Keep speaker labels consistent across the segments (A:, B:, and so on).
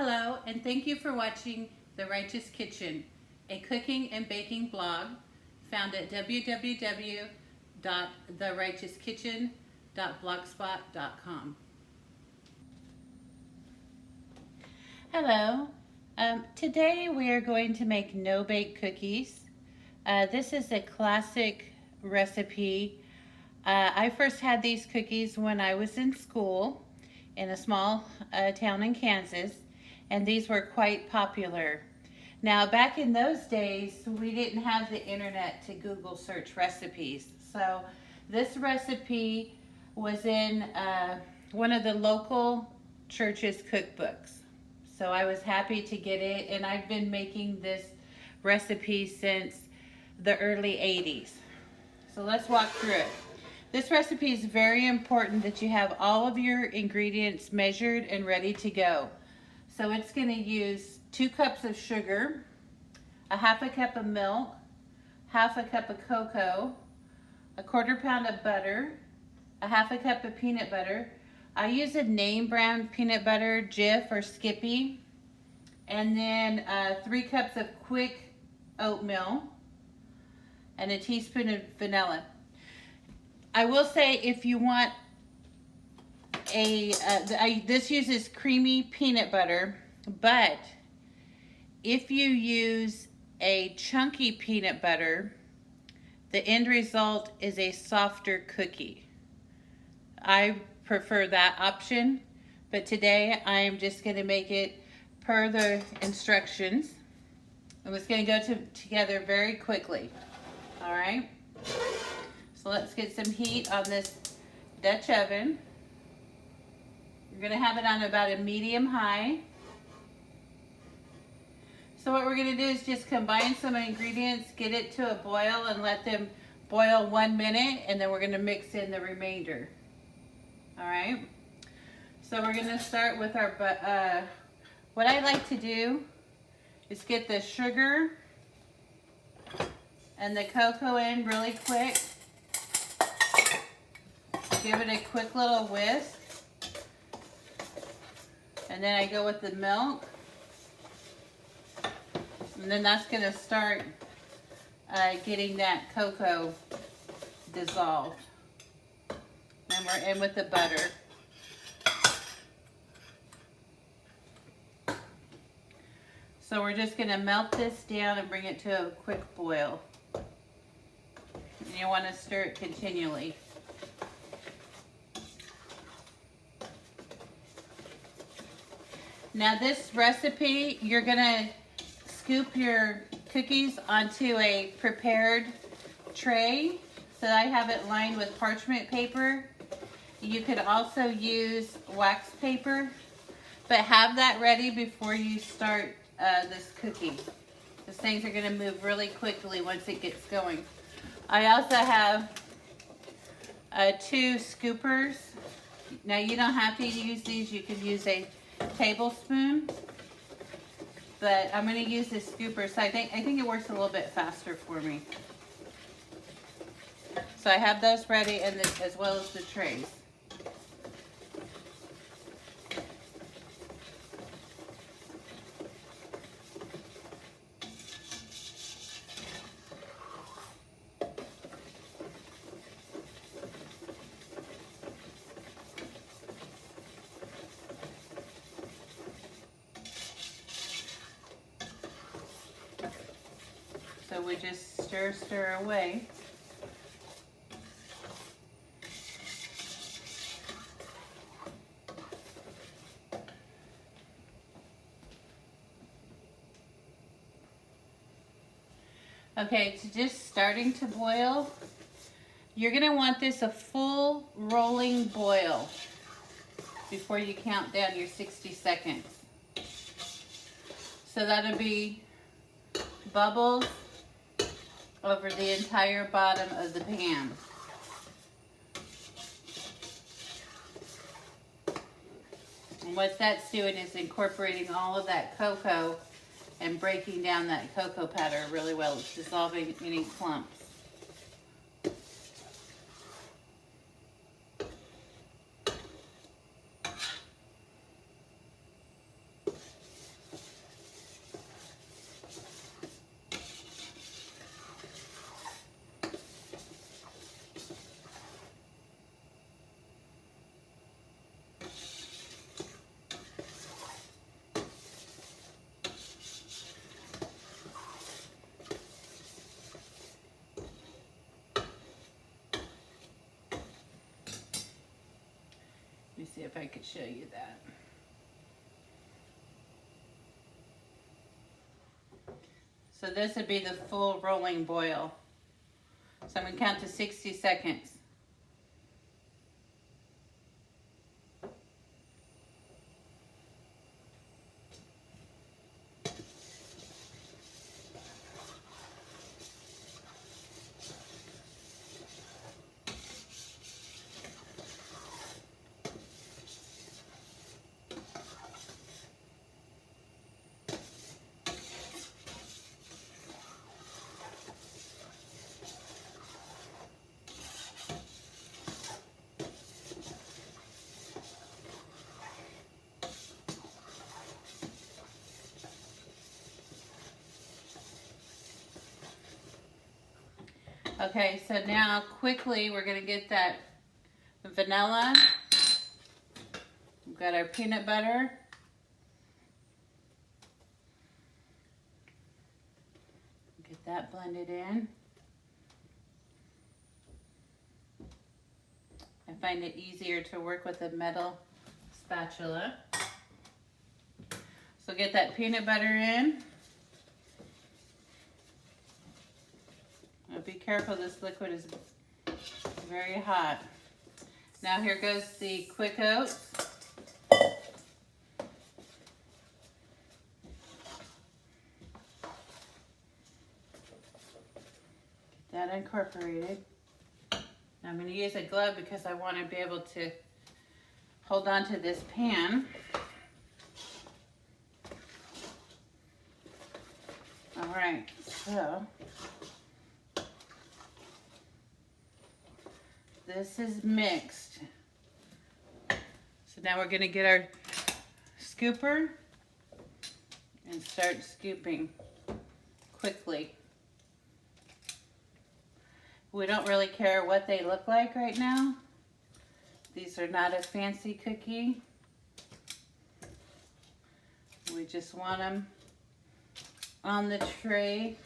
A: Hello, and thank you for watching The Righteous Kitchen, a cooking and baking blog found at www.therighteouskitchen.blogspot.com. Hello, today we are going to make no-bake cookies. This is a classic recipe. I first had these cookies when I was in school in a small town in Kansas, and these were quite popular. Now, back in those days, we didn't have the internet to Google search recipes. So this recipe was in one of the local church's cookbooks. So I was happy to get it, and I've been making this recipe since the early 80s. So let's walk through it. This recipe is very important that you have all of your ingredients measured and ready to go. So it's going to use 2 cups of sugar, a half a cup of milk, half a cup of cocoa, a 1/4 pound of butter, a half a cup of peanut butter. I use a name brand peanut butter, Jif or Skippy, and then 3 cups of quick oatmeal, and a teaspoon of vanilla. I will say, if you want this uses creamy peanut butter, but if you use a chunky peanut butter, the end result is a softer cookie. I prefer that option, but today I am just going to make it per the instructions. And it's going to go together very quickly. All right. So let's get some heat on this Dutch oven. You're going to have it on about a medium high. So what we're going to do is just combine some ingredients, get it to a boil, and let them boil 1 minute, and then we're going to mix in the remainder. All right. So we're going to start with our, what I like to do is get the sugar and the cocoa in really quick. Give it a quick little whisk. And then I go with the milk. And then that's going to start getting that cocoa dissolved. And we're in with the butter. So we're just going to melt this down and bring it to a quick boil. And you want to stir it continually. Now this recipe, you're going to scoop your cookies onto a prepared tray. So I have it lined with parchment paper. You could also use wax paper, but have that ready before you start this cookie. These things are going to move really quickly once it gets going. I also have 2 scoopers. Now you don't have to use these. You can use a tablespoon, but I'm going to use this scooper, so I think it works a little bit faster for me. So I have those ready, and as well as the trays. So we just stir away. Okay, it's just starting to boil. You're going to want this a full rolling boil before you count down your 60 seconds. So that'll be bubbles over the entire bottom of the pan. And what that's doing is incorporating all of that cocoa and breaking down that cocoa powder really well. It's dissolving any clumps. if I could show you that. So this would be the full rolling boil. So I'm going to count to 60 seconds. Okay, so now quickly we're going to get that vanilla. We've got our peanut butter. Get that blended in. I find it easier to work with a metal spatula. So get that peanut butter in. Now be careful, this liquid is very hot. Now here goes the quick oats. Get that incorporated. I'm going to use a glove because I want to be able to hold on to this pan. All right, so this is mixed. So now we're going to get our scooper and start scooping quickly. We don't really care what they look like right now. These are not a fancy cookie. We just want them on the tray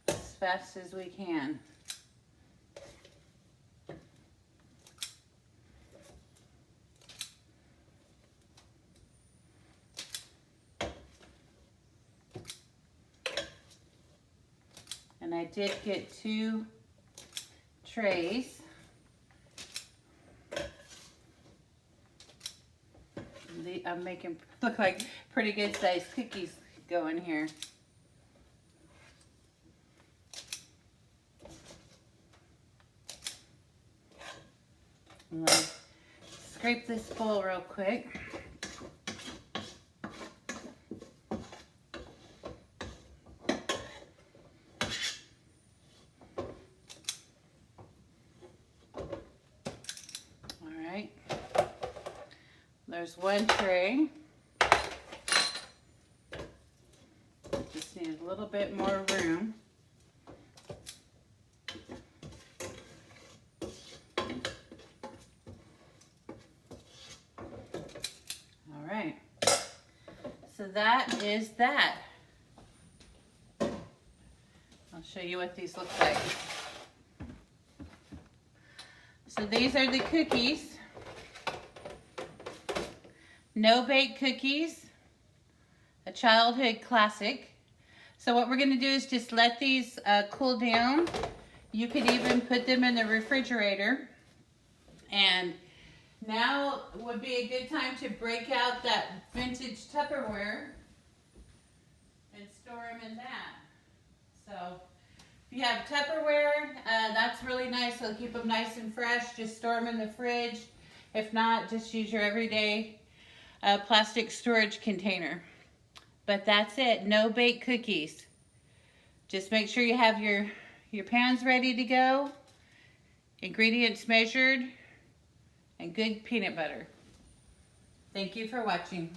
A: as fast as we can. And I did get 2 trays. I'm making look like pretty good sized cookies going here. I'm gonna scrape this bowl real quick. There's 1 tray. Just need a little bit more room. All right. So that is that. I'll show you what these look like. So these are the cookies. No-bake cookies, a childhood classic. So what we're going to do is just let these cool down. You could even put them in the refrigerator. And now would be a good time to break out that vintage Tupperware and store them in that. So if you have Tupperware, that's really nice. It'll keep them nice and fresh. Just store them in the fridge. If not, just use your everyday plastic storage container. But that's it. No bake cookies. Just make sure you have your pans ready to go, ingredients measured, and good peanut butter. Thank you for watching.